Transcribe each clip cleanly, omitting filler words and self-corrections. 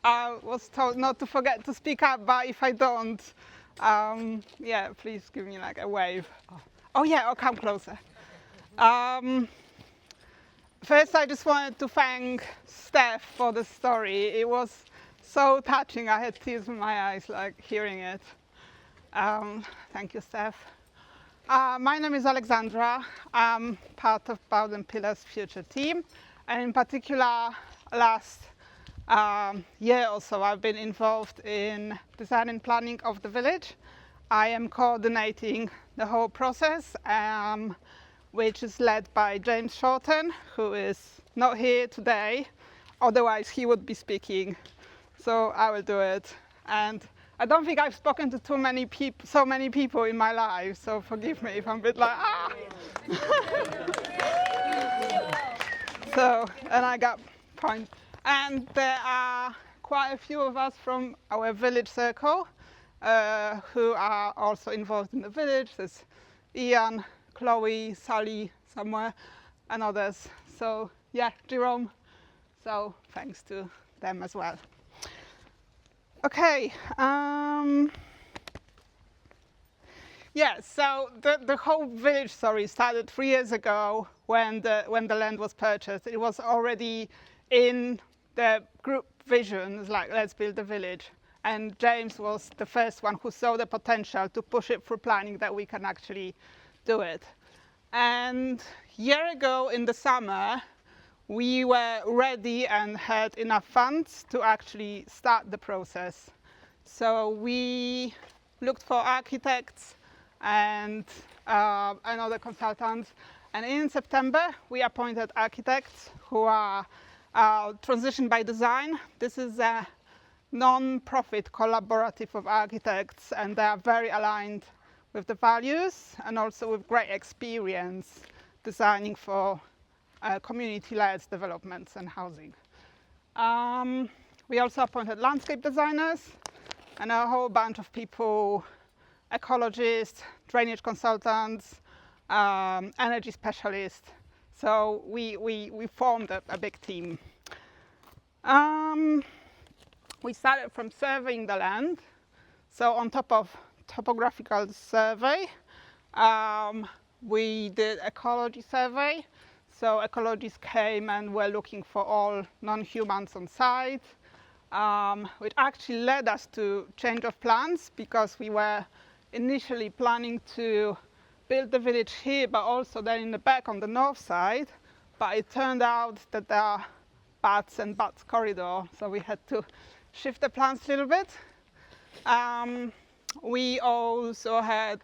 I was told not to forget to speak up, but if I don't, yeah, please give me like a wave. Oh yeah, I'll come closer. First, I just wanted to thank Steph for the story. It was so touching. I had tears in my eyes, like hearing it. Thank you, Steph. My name is Aleksandra. I'm part of Bowden Pillars Future team, and in particular, last year or so, I've been involved in design and planning of the village. I am coordinating the whole process, which is led by James Shorten, who is not here today. Otherwise, he would be speaking. So I will do it. And I don't think I've spoken to so many people in my life, so forgive me if I'm a bit like, ah! So, and I got points. And there are quite a few of us from our village circle who are also involved in the village. There's Ian, Chloe, Sally somewhere, and others. So yeah, Jerome. So thanks to them as well. Okay. Yeah. So the whole village story started 3 years ago when the land was purchased. It was already in the group vision, like let's build a village. And James was the first one who saw the potential to push it through planning that we can actually do it. And a year ago in the summer, we were ready and had enough funds to actually start the process. So we looked for architects and other consultants. And in September, we appointed architects who are Transition by Design. This is a non-profit collaborative of architects, and they are very aligned with the values and also with great experience designing for community-led developments and housing. We also appointed landscape designers and a whole bunch of people, ecologists, drainage consultants, energy specialists. So we formed a big team. We started from surveying the land. So on top of topographical survey, we did ecology survey. So ecologists came and were looking for all non-humans on site, which actually led us to change of plans, because we were initially planning to build the village here, but also then in the back on the north side. But it turned out that there are bats and bats corridor, so we had to shift the plans a little bit. We also had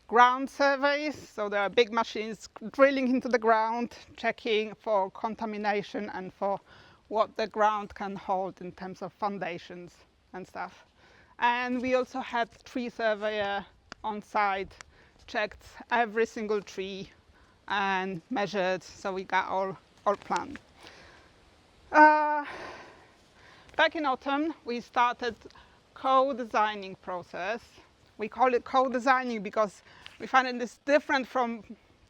ground surveys, so there are big machines drilling into the ground, checking for contamination and for what the ground can hold in terms of foundations and stuff. And we also had tree surveyor on site, checked every single tree and measured, so we got all planned. Back in autumn, we started co-designing process. We call it co-designing because we find it is different from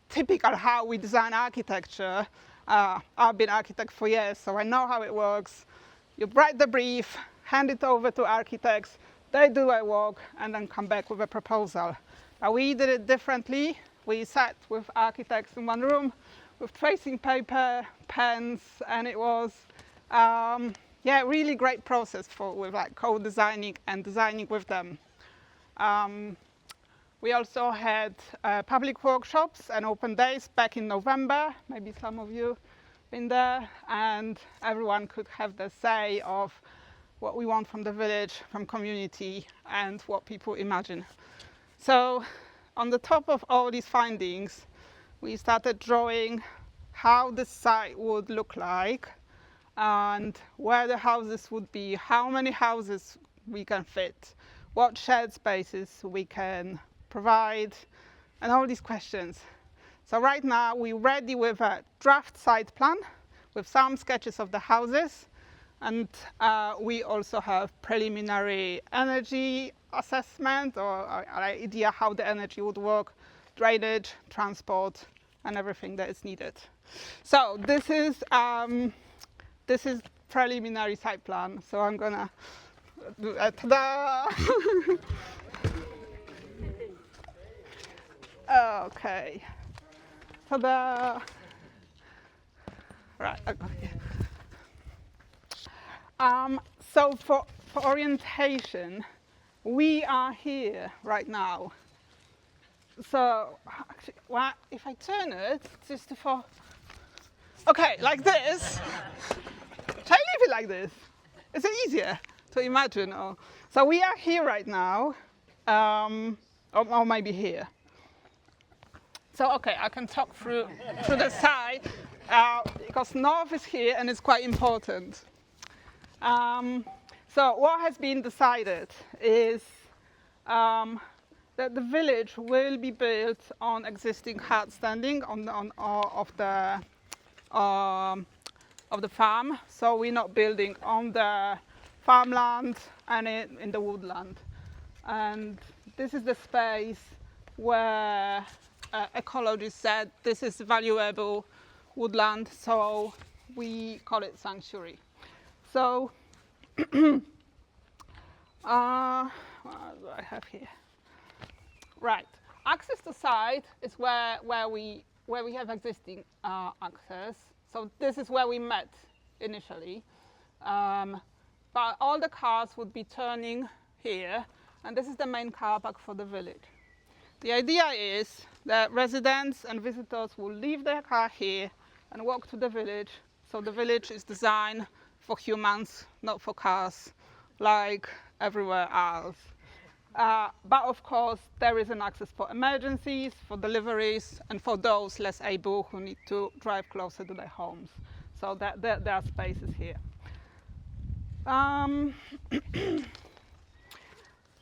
typical how we design architecture. I've been architect for years, so I know how it works. You write the brief, hand it over to architects, they do a work, and then come back with a proposal. But we did it differently. We sat with architects in one room with tracing paper, pens, and it was really great process with like co-designing and designing with them. We also had public workshops and open days back in November. Maybe some of you been there, and everyone could have the say of what we want from the village, from community, and what people imagine. So on the top of all these findings, we started drawing how the site would look like and where the houses would be, how many houses we can fit, what shared spaces we can provide, and all these questions. So right now we're ready with a draft site plan with some sketches of the houses, and we also have preliminary energy assessment or an idea how the energy would work, drainage, transport, and everything that is needed. So this is preliminary site plan. So I'm gonna do that. Ta-da! Okay. Ta-da! Right, I got it. So for orientation, we are here right now. So actually, well, if I turn it, just for, okay, like this. Try leave it like this. Is it easier to imagine? So we are here right now, or maybe here. So okay, I can talk through the side because north is here and it's quite important. So what has been decided is that the village will be built on existing hard standing of the farm. So we're not building on the farmland and in the woodland. And this is the space where ecologists said this is valuable woodland, so we call it sanctuary. So, what do I have here? Right, access to site is where we have existing access. So this is where we met initially, but all the cars would be turning here, and this is the main car park for the village. The idea is that residents and visitors will leave their car here and walk to the village. So the village is designed for humans, not for cars, like everywhere else. But of course, there is an access for emergencies, for deliveries, and for those less able who need to drive closer to their homes. So there are spaces here.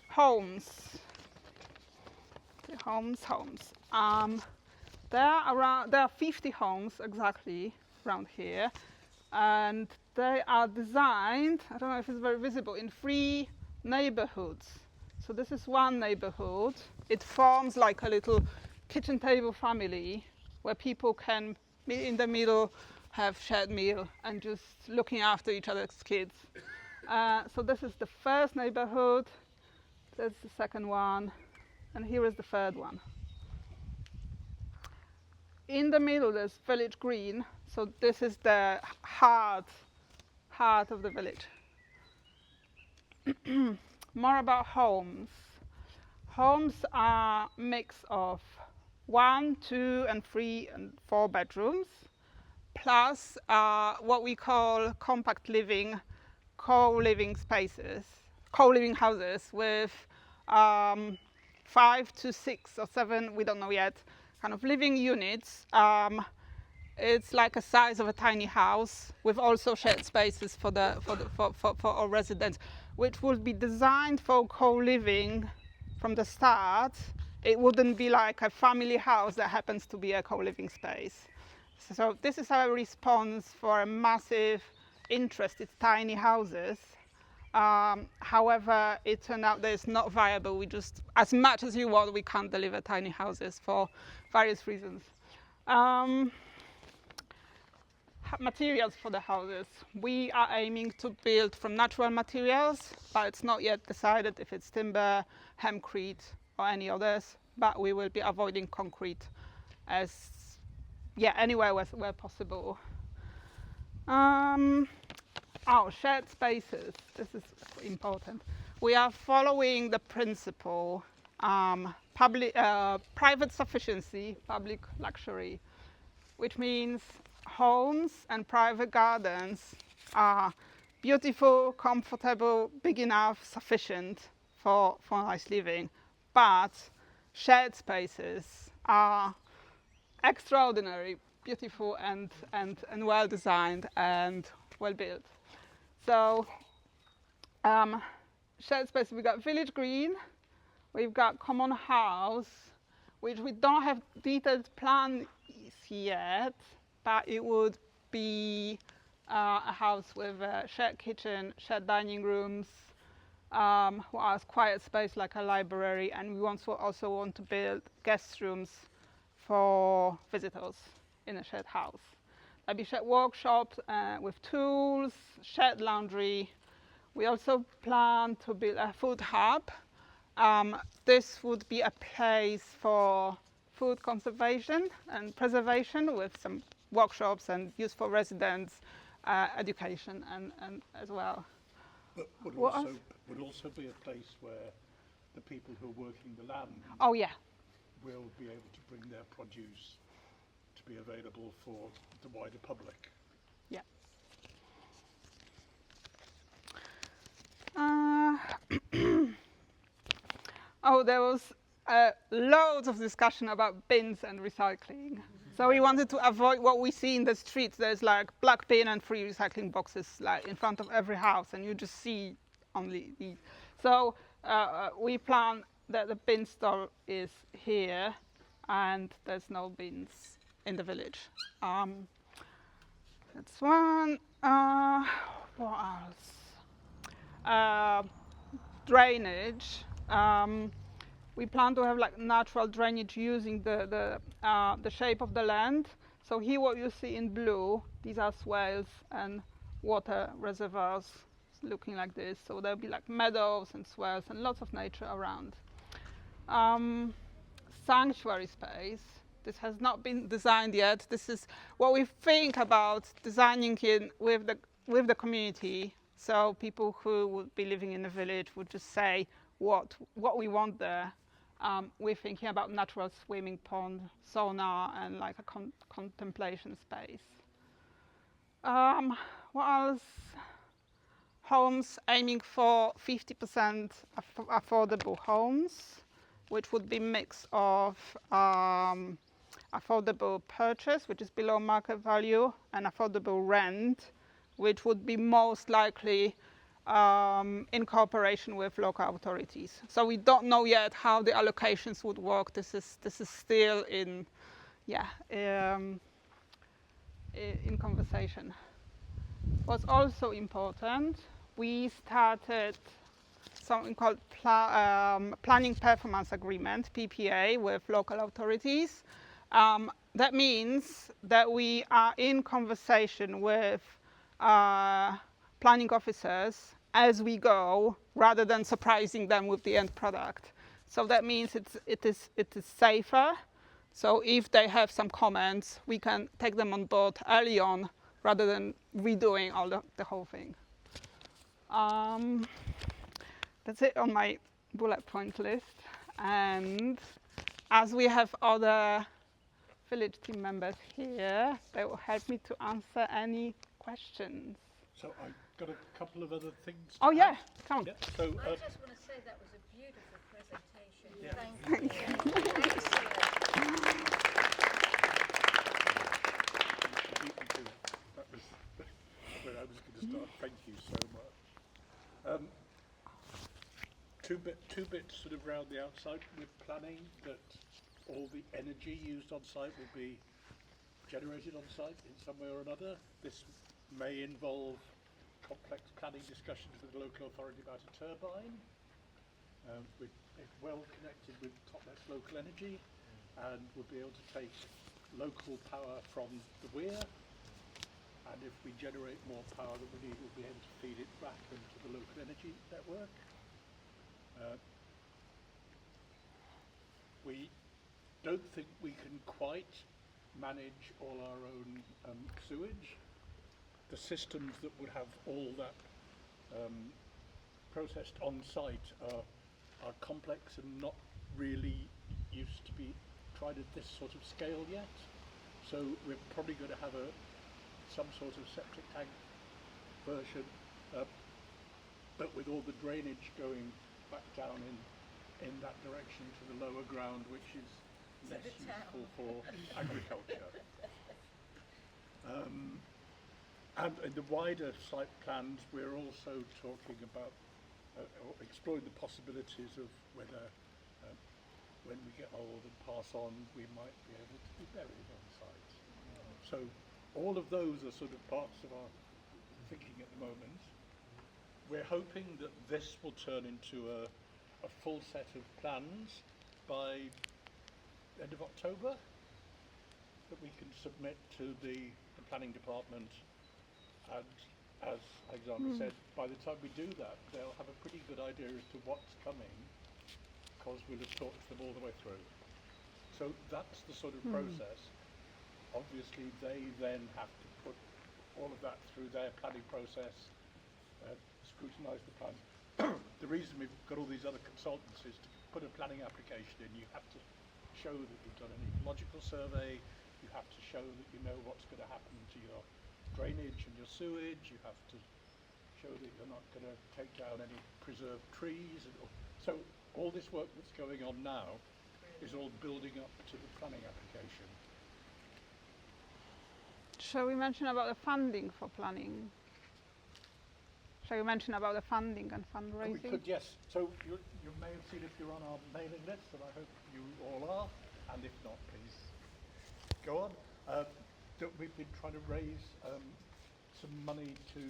Homes. There are 50 homes exactly around here, and they are designed, I don't know if it's very visible, in 3 neighborhoods. So this is one neighborhood. It forms like a little kitchen table family where people can meet in the middle, have shared meal, and just looking after each other's kids. So this is the first neighborhood. That's the second one. And here is the third one. In the middle, there's village green. So this is the heart of the village. More about homes. Homes are a mix of 1, 2, and 3, and 4 bedrooms, plus what we call compact living, co-living spaces, co-living houses with 5 to 6 or 7, we don't know yet, kind of living units. It's like a size of a tiny house with also shared spaces for our residents, which would be designed for co-living from the start. It wouldn't be like a family house that happens to be a co-living space. So this is our response for a massive interest in tiny houses. However, it turned out that it's not viable. We just, as much as you want, we can't deliver tiny houses for various reasons. Materials for the houses. We are aiming to build from natural materials, but it's not yet decided if it's timber, hempcrete, or any others. But we will be avoiding concrete anywhere where possible. Shared spaces. This is important. We are following the principle private sufficiency, public luxury, which means homes and private gardens are beautiful, comfortable, big enough, sufficient for nice living, but shared spaces are extraordinary, beautiful, and well designed and well built. So shared space, we've got village green, we've got common house, which we don't have detailed plans yet, but it would be a house with a shared kitchen, shared dining rooms, as quiet space like a library, and we also want to build guest rooms for visitors in a shared house. there'll be shared workshops with tools, shared laundry. We also plan to build a food hub. This would be a place for food conservation and preservation with some workshops and use for residents, education and as well. But would What also else? would also be a place where the people who are working the land Oh yeah, will be able to bring their produce to be available for the wider public. yeah. Oh, there was loads of discussion about bins and recycling. So we wanted to avoid what we see in the streets. There's like black bin and free recycling boxes like in front of every house, and you just see only these. So we plan that the bin store is here, and there's no bins in the village. That's one. What else? Drainage. We plan to have like natural drainage using the shape of the land. So here what you see in blue, these are swales and water reservoirs looking like this. So there'll be like meadows and swales and lots of nature around. Sanctuary space. This has not been designed yet. This is what we think about designing in with the community. So people who would be living in the village would just say what we want there. We're thinking about natural swimming pond, sauna, and like a contemplation space. What else? Homes aiming for 50% affordable homes, which would be mix of affordable purchase, which is below market value, and affordable rent, which would be most likely in cooperation with local authorities. So we don't know yet how the allocations would work. This is still in conversation. What's also important, we started something called Planning Performance Agreement, PPA, with local authorities. That means that we are in conversation with planning officers as we go, rather than surprising them with the end product. So that means it is safer. So if they have some comments, we can take them on board early on, rather than redoing all the whole thing. That's it on my bullet point list. And as we have other village team members here, they will help me to answer any questions. So I've got a couple of other things. Oh yeah, come on. Yeah, so I just want to say that was a beautiful presentation. Yeah. Thank you. Excellent. That was where I was going to start. Thank you so much. Two bits sort of round the outside with planning, that all the energy used on site will be generated on site in some way or another. This may involve complex planning discussions with the local authority about a turbine. It's well connected with top-notch local energy, and we'll be able to take local power from the weir, and if we generate more power than we need, we'll be able to feed it back into the local energy network. We don't think we can quite manage all our own sewage. The systems that would have all that processed on site are complex and not really used to be tried at this sort of scale yet. So we're probably going to have some sort of septic tank version, but with all the drainage going back down in that direction to the lower ground, which is less useful for agriculture. And in the wider site plans, we're also talking about or exploring the possibilities of whether when we get old and pass on, we might be able to be buried on site. So all of those are sort of parts of our thinking at the moment. We're hoping that this will turn into a full set of plans by end of October that we can submit to the the planning department, and as Alexandra said, by the time we do that, they'll have a pretty good idea as to what's coming, because we'll have talked to them all the way through. So that's the sort of process. Obviously, they then have to put all of that through their planning process, scrutinise the plan. The reason we've got all these other consultants is to put a planning application in. You have to show that you've done an ecological survey. You have to show that you know what's going to happen to your drainage and your sewage. You have to show that you're not going to take down any preserved trees. So all this work that's going on now is all building up to the planning application. Shall we mention about the funding for planning? Shall we mention about the funding and fundraising? We could, yes. So you may have seen if you're on our mailing list, and I hope you all are, and if not, please go on. That we've been trying to raise some money to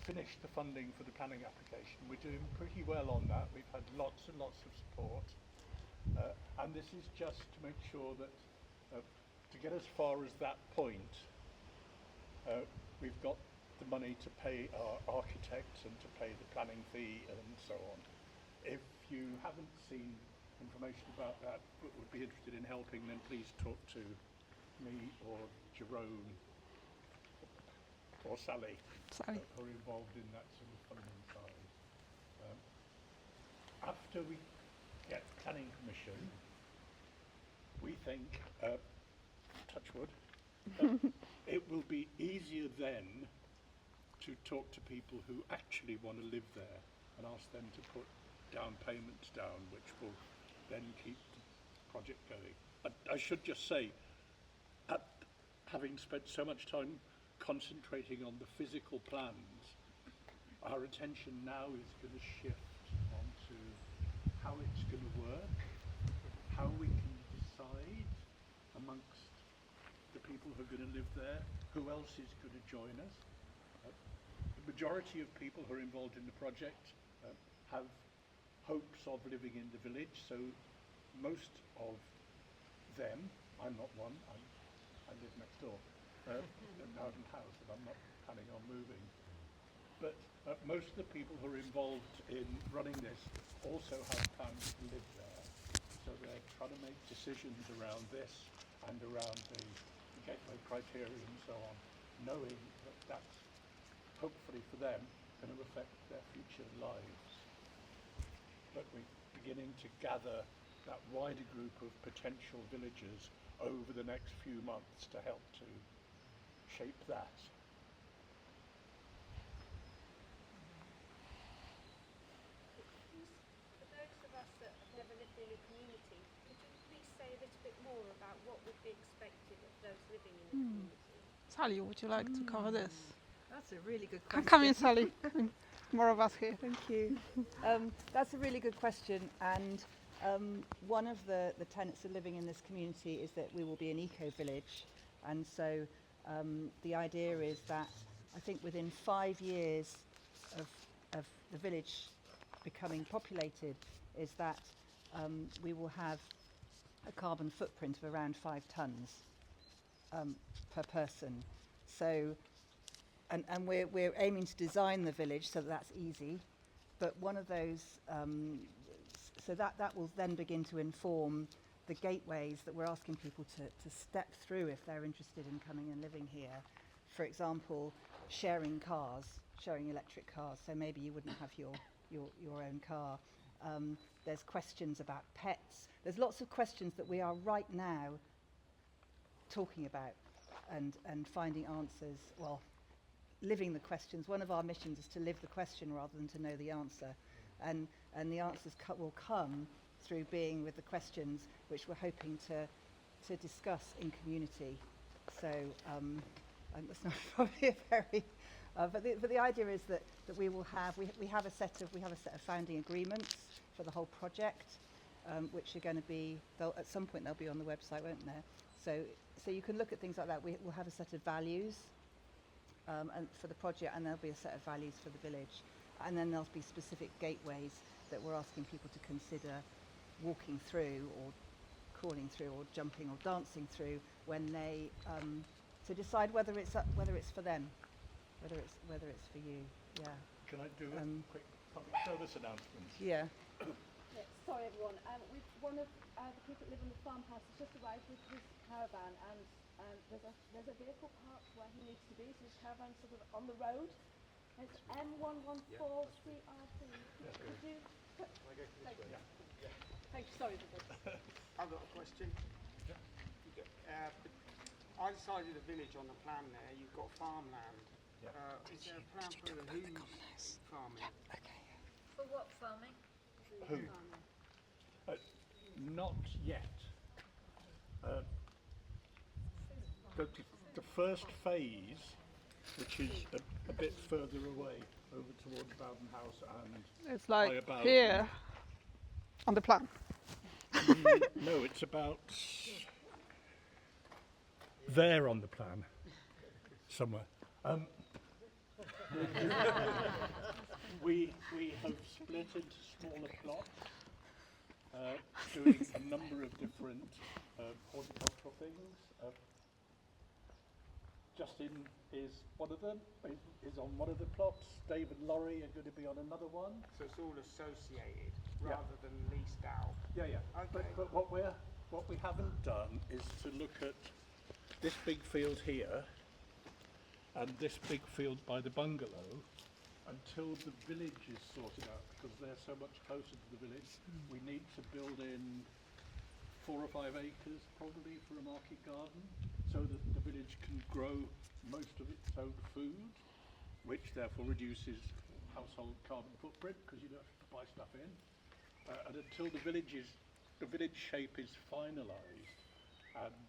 finish the funding for the planning application. We're doing pretty well on that. We've had lots and lots of support. And this is just to make sure that to get as far as that point, we've got the money to pay our architects and to pay the planning fee and so on. If you haven't seen information about that but would be interested in helping, then please talk to me or Jerome or Sally, who are involved in that sort of funding side. After we get planning permission, we think, touch wood, it will be easier then to talk to people who actually want to live there and ask them to put down payments down, which will then keep the project going. I should just say, having spent so much time concentrating on the physical plans, our attention now is going to shift onto how it's going to work, how we can decide amongst the people who are going to live there, who else is going to join us. The majority of people who are involved in the project have hopes of living in the village, so most of them, I'm not one, I live next door, in Bowden House, and I'm not planning on moving. But most of the people who are involved in running this also have plans to live there, so they're trying to make decisions around this and around the gateway criteria and so on, knowing that that's hopefully for them going to affect their future lives. But we're beginning to gather that wider group of potential villagers over the next few months to help to shape that. For those of us that have never lived in a community, could you please say a little bit more about what would be expected of those living in the community? Sally, would you like to cover this? That's a really good question. Come in, Sally. More of us here. Thank you. That's a really good question, and one of the tenets of living in this community is that we will be an eco-village, and so the idea is that I think within 5 years of the village becoming populated is that we will have a carbon footprint of around 5 tonnes per person. So, and we're aiming to design the village so that that's easy, but one of those, so that will then begin to inform the gateways that we're asking people to step through if they're interested in coming and living here. For example, sharing cars, sharing electric cars, so maybe you wouldn't have your own car. There's questions about pets. There's lots of questions that we are right now talking about and finding answers, well, living the questions. One of our missions is to live the question rather than to know the answer. And the answers will come through being with the questions, which we're hoping to discuss in community. So that's not probably a very, but the idea is that we will have, we have a set of founding agreements for the whole project, which are going to be, at some point they'll be on the website, won't there? So you can look at things like that. We'll have a set of values and for the project, and there'll be a set of values for the village. And then there'll be specific gateways that we're asking people to consider walking through or crawling through or jumping or dancing through when they to decide whether it's for them, whether it's for you. Yeah. Can I do a quick public service announcement? Yeah. Yeah, sorry everyone. With one of the people that live on the farmhouse has just arrived with his caravan, and there's a vehicle parked where he needs to be. So his caravan's sort of on the road. It's M114CRP. Could you? Thank you. Thank you. Sorry. I've got a question. Either side of the village on the plan there, you've got farmland. Is there a plan for who's farming? For what farming? Who? Not yet. The first phase, which is a bit further away, over towards Bowden House and It's like about here on the plan. no, it's about there on the plan somewhere. We have split into smaller plots, doing a number of different horticultural things. Justin is one of them, is on one of the plots. Dave and Laurie are going to be on another one. So it's all associated Yeah. rather than leased out. Yeah. Okay. But what we haven't done is to look at this big field here and this big field by the bungalow until the village is sorted out, because they're so much closer to the village. We need to build in 4 or 5 acres probably for a market garden, so that the village can grow most of its own food, which therefore reduces household carbon footprint, because you don't have to buy stuff in. And until the village shape is finalised, and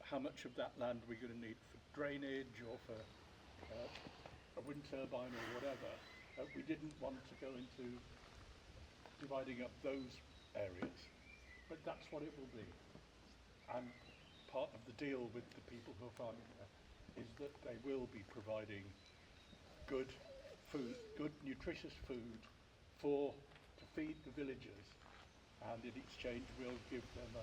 how much of that land we're going to need for drainage or for a wind turbine or whatever, we didn't want to go into dividing up those areas, but that's what it will be. And part of the deal with the people who are farming there is that they will be providing good food, good nutritious food to feed the villagers, and in exchange we'll give them a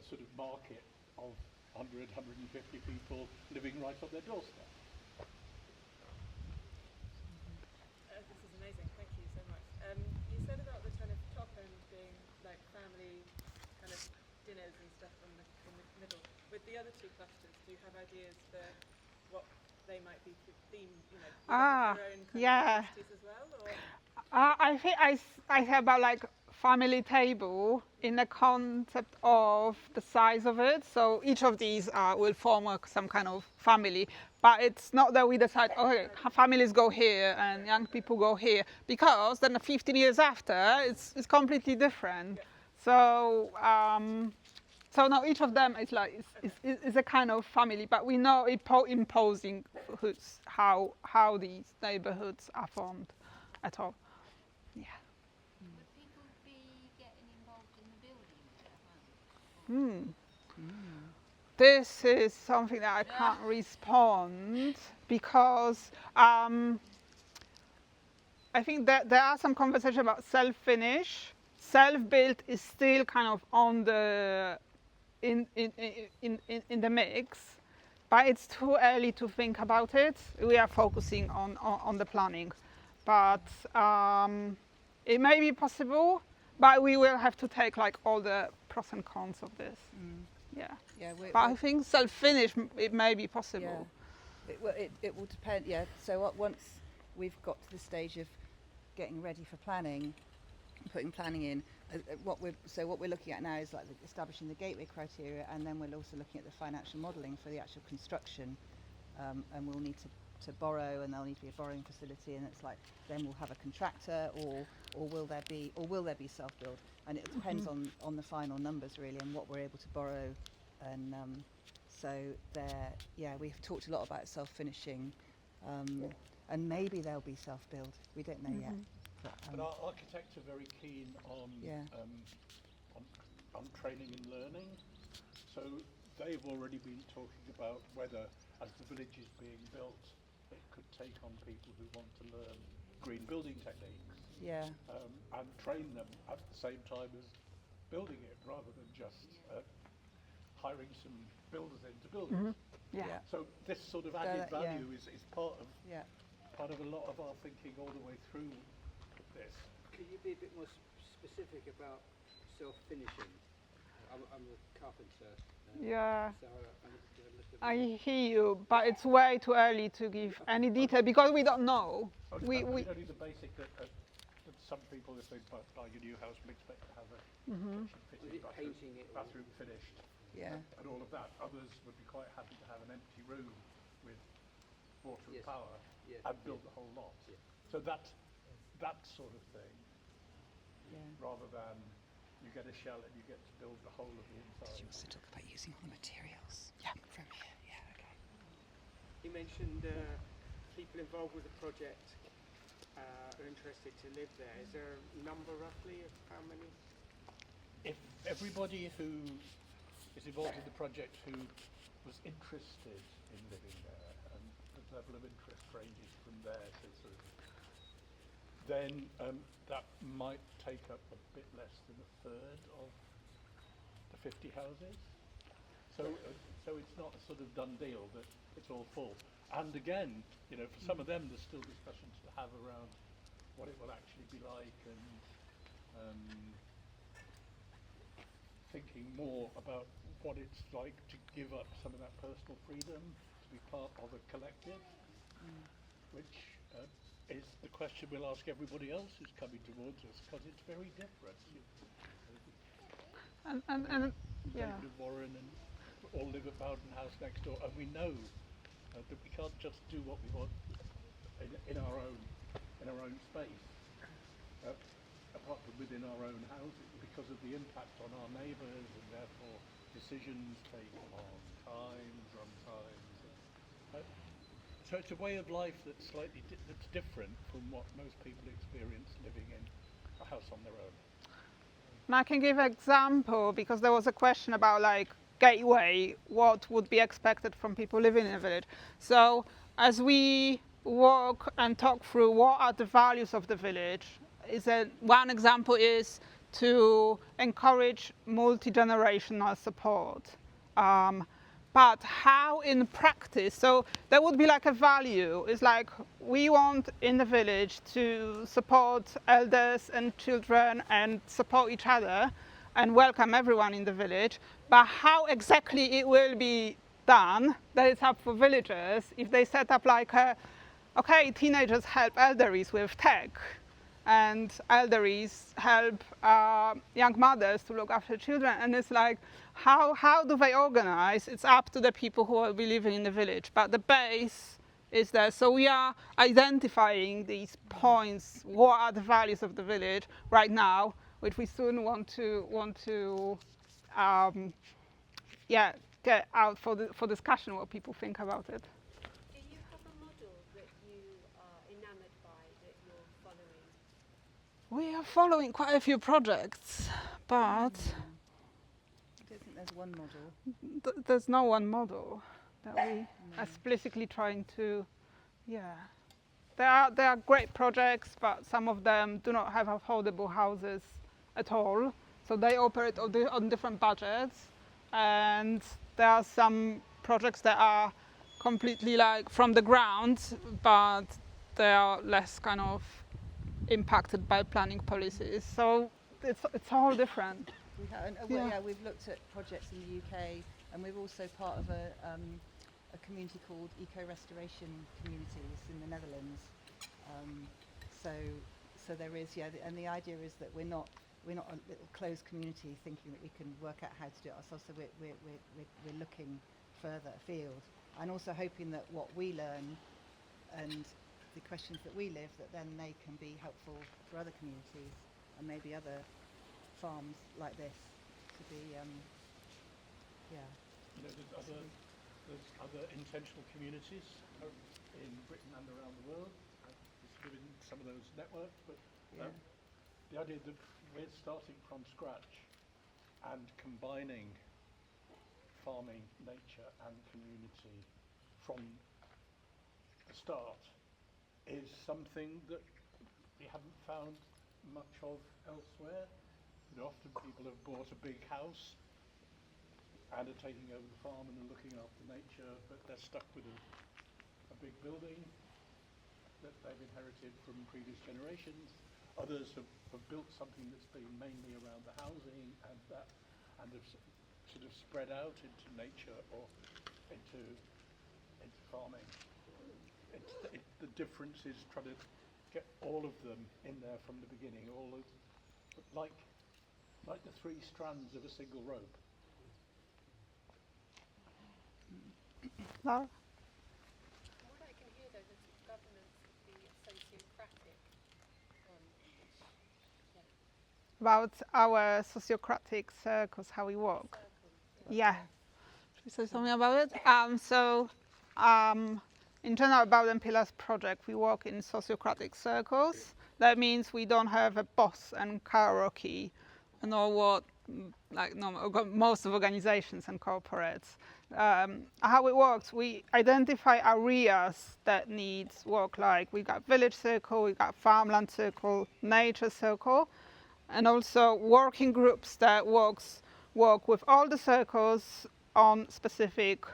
sort of market of 100, 150 people living right on their doorstep. This is amazing, thank you so much. You said about the kind of top end being like family kind of dinners and stuff in the middle. With the other 2 clusters, do you have ideas for what they might be themed, their own kind of activities as well? Or? I think I have about like family table in the concept of the size of it. So each of these will form some kind of family, but it's not that we decide, okay, families go here and young people go here, because then 15 years after it's completely different. So so now each of them is like is a kind of family, but we know imposing how these neighborhoods are formed at all. Yeah. Would people be getting involved in the building of their homes? This is something that I can't respond, because I think that there are some conversations about self-finish. Self-built is still kind of on the in the mix, but it's too early to think about it. We are focusing on the planning, but it may be possible, but we will have to take like all the pros and cons of this. Yeah. Yeah. But I think self-finish, it may be possible. Yeah. It will depend. Yeah. So once we've got to the stage of getting ready for planning, putting planning in, what we're looking at now is like establishing the gateway criteria, and then we're also looking at the financial modelling for the actual construction, and we'll need to borrow, and there'll need to be a borrowing facility, and it's like then we'll have a contractor, or will there be self-build, and it depends on the final numbers really, and what we're able to borrow, and so we've talked a lot about self-finishing, and maybe there'll be self-build. We don't know yet. But our architects are very keen on training and learning, so they've already been talking about whether, as the village is being built, it could take on people who want to learn green building techniques, and train them at the same time as building it, rather than just hiring some builders in to build it. Yeah. So this sort of added That- yeah. value is part Yeah. of a lot of our thinking all the way through this. Could you be a bit more specific about self-finishing? I'm a carpenter. Yeah. So I need to do a little bit I hear you, but it's way too early to give any detail because we don't know. We Only the basic that some people, if they buy a new house, would expect to have a kitchen Was fitting, it painting it or- bathroom finished, Yeah. and all of that. Others would be quite happy to have an empty room with water and Yes. power Yeah, and build the whole lot. Yeah. So that sort of thing, Yeah. rather than you get a shell and you get to build the whole of the inside. also talk about using all the materials. Yeah. From here. Yeah. Okay. You mentioned people involved with the project are interested to live there. Is there a number roughly of how many? If everybody who is involved in the project who was interested in living there, and the level of interest ranges from there to sort of, then that might take up a bit less than a third of the 50 houses. So it's not a sort of done deal that it's all full. And again, for some of them, there's still discussions to have around what it will actually be like, and thinking more about what it's like to give up some of that personal freedom to be part of a collective, which is the question we'll ask everybody else who's coming towards us, because it's very different. and yeah. David and Warren and all live at Bowden House next door, and we know that we can't just do what we want in our own space, apart from within our own houses, because of the impact on our neighbours, and therefore decisions take a long time, drum times. So it's a way of life that's slightly that's different from what most people experience living in a house on their own. And I can give an example because there was a question about like gateway, what would be expected from people living in a village. So as we walk and talk through what are the values of the village, one example is to encourage multi-generational support. But how in practice, so there would be like a value, it's like we want in the village to support elders and children and support each other and welcome everyone in the village, but how exactly it will be done, that is up for villagers. If they set up like okay, teenagers help elderlies with tech, and elderlies help young mothers to look after children, and it's like, how do they organize? It's up to the people who will be living in the village, but the base is there. So we are identifying these points, what are the values of the village right now, which we soon want to get out for discussion, what people think about it. Do you have a model that you are enamoured by, that you're following? We are following quite a few projects, but I don't think there's one model. there's no one model that we are explicitly trying to, There are great projects, but some of them do not have affordable houses at all. So they operate on different budgets, and there are some projects that are completely like from the ground, but they are less kind of impacted by planning policies. So it's all different. We've looked at projects in the UK, and we're also part of a community called Eco Restoration Communities in the Netherlands. So there is, and the idea is that we're not a little closed community thinking that we can work out how to do it ourselves. So we're looking further afield, and also hoping that what we learn and the questions that we live, that then they can be helpful for other communities and maybe other farms like this to be, There's other intentional communities in Britain and around the world. It's given some of those networks, but the idea that we're starting from scratch and combining farming, nature and community from the start is something that we haven't found much of elsewhere. Often people have bought a big house and are taking over the farm and are looking after nature, but they're stuck with a big building that they've inherited from previous generations. Others have built something that's been mainly around the housing and have sort of spread out into nature or into farming. The difference is trying to get all of them in there from the beginning, like the three strands of a single rope. Laura? What I can hear though, that governance would be sociocratic, About our sociocratic circles, how we work. Yeah. Should we say something about it? In general, Bowden Pillars project, we work in sociocratic circles. That means we don't have a boss and hierarchy, and all what most of organizations and corporates. How it works, we identify areas that need work, like we got village circle, we got farmland circle, nature circle, and also working groups that work with all the circles on specific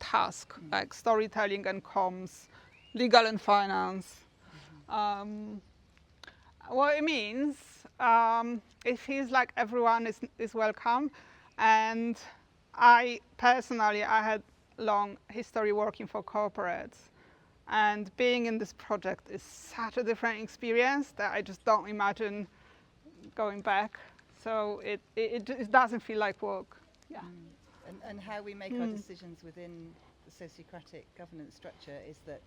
task, like storytelling and comms, legal and finance. What it means, it feels like everyone is welcome, and I personally, I had long history working for corporates, and being in this project is such a different experience that I just don't imagine going back. So it doesn't feel like work. Yeah. And how we make our decisions within the sociocratic governance structure is that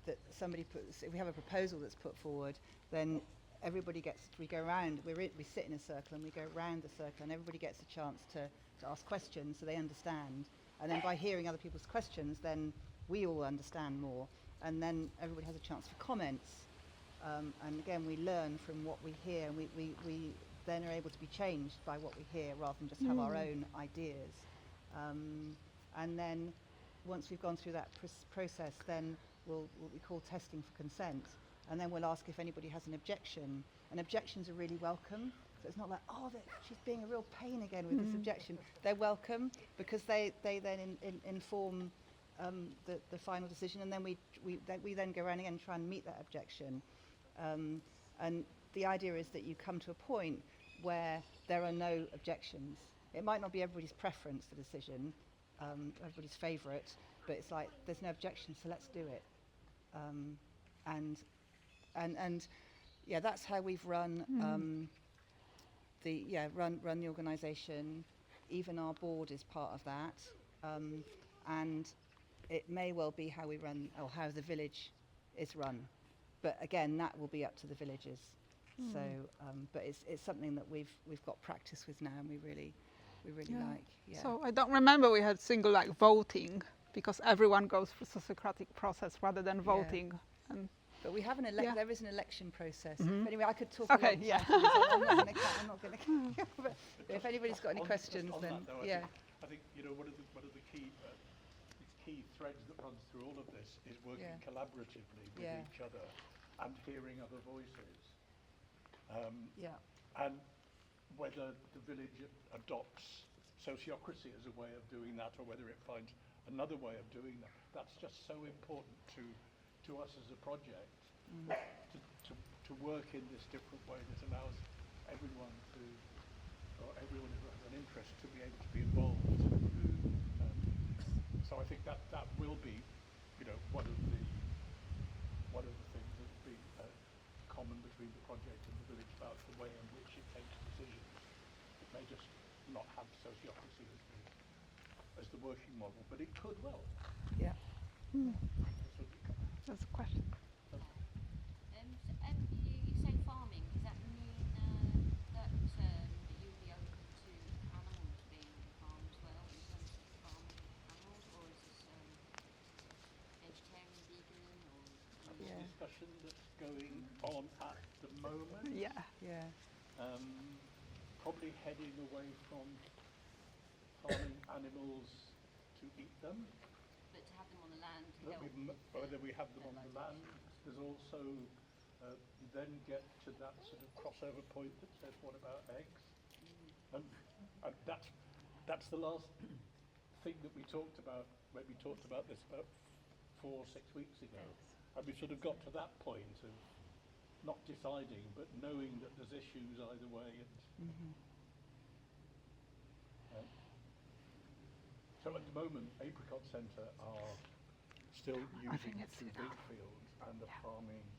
that somebody puts, if we have a proposal that's put forward, then we go around, we sit in a circle and we go round the circle, and everybody gets a chance to ask questions so they understand. And then by hearing other people's questions, then we all understand more, and then everybody has a chance for comments. And again, we learn from what we hear, and we then are able to be changed by what we hear rather than just have our own ideas. And then once we've gone through that process, then we'll what we call testing for consent, and then we'll ask if anybody has an objection. And objections are really welcome. So it's not like, oh, she's being a real pain again with this objection. They're welcome because they then inform the final decision, and then we then go around again and try and meet that objection. And the idea is that you come to a point where there are no objections. It might not be everybody's preference, the decision, everybody's favourite, but it's like there's no objection, so let's do it. And yeah, that's how we've run run the organisation. Even our board is part of that, and it may well be how we run, or how the village is run. But again, that will be up to the villagers. So, but it's something that we've got practice with now, and we really like. Yeah. So I don't remember we had single voting, because everyone goes through Socratic process rather than voting. And but we have there is an election process. Anyway, I could talk Okay, a long time. I'm not going to. But if anybody's got any questions, then that, though, yeah. I think one of the key threads that runs through all of this is working collaboratively with each other and hearing other voices. And whether the village adopts sociocracy as a way of doing that, or whether it finds another way of doing that, that's just so important to us as a project, to work in this different way that allows everyone or everyone who has an interest to be able to be involved. So I think that will be, one of the things that will be common between the project and the village, about the way in which it takes decisions. It may just not have sociocracy as the working model, but it could well. Yeah. that's a question. You say farming. Does that mean that you'll be open to animals being farmed as well, in terms of farming animals, or is this vegetarian, vegan, or? Discussion that's going on at the moment. Yeah. Probably heading away from farming animals to eat them. But to have them on the land to help. Whether we have them on the land. There's also, you then get to that sort of crossover point that says, what about eggs? And And that's the last thing that we talked about when we talked about this about 4 or 6 weeks ago. And we sort of got to that point of not deciding, but knowing that there's issues either way. And, so at the moment, Apricot Centre are still using the two big fields and the farming